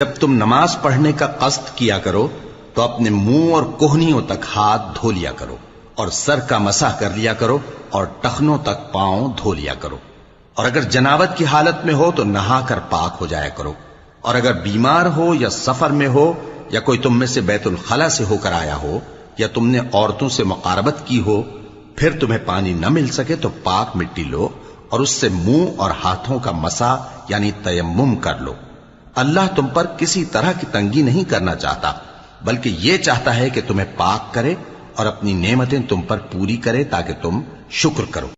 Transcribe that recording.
جب تم نماز پڑھنے کا قصد کیا کرو تو اپنے منہ اور کوہنیوں تک ہاتھ دھو لیا کرو، اور سر کا مسح کر لیا کرو، اور ٹخنوں تک پاؤں دھو لیا کرو، اور اگر جنابت کی حالت میں ہو تو نہا کر پاک ہو جایا کرو، اور اگر بیمار ہو یا سفر میں ہو یا کوئی تم میں سے بیت الخلا سے ہو کر آیا ہو یا تم نے عورتوں سے مقاربت کی ہو، پھر تمہیں پانی نہ مل سکے تو پاک مٹی لو اور اس سے منہ اور ہاتھوں کا مسح یعنی تیمم کر لو۔ اللہ تم پر کسی طرح کی تنگی نہیں کرنا چاہتا، بلکہ یہ چاہتا ہے کہ تمہیں پاک کرے اور اپنی نعمتیں تم پر پوری کرے تاکہ تم شکر کرو۔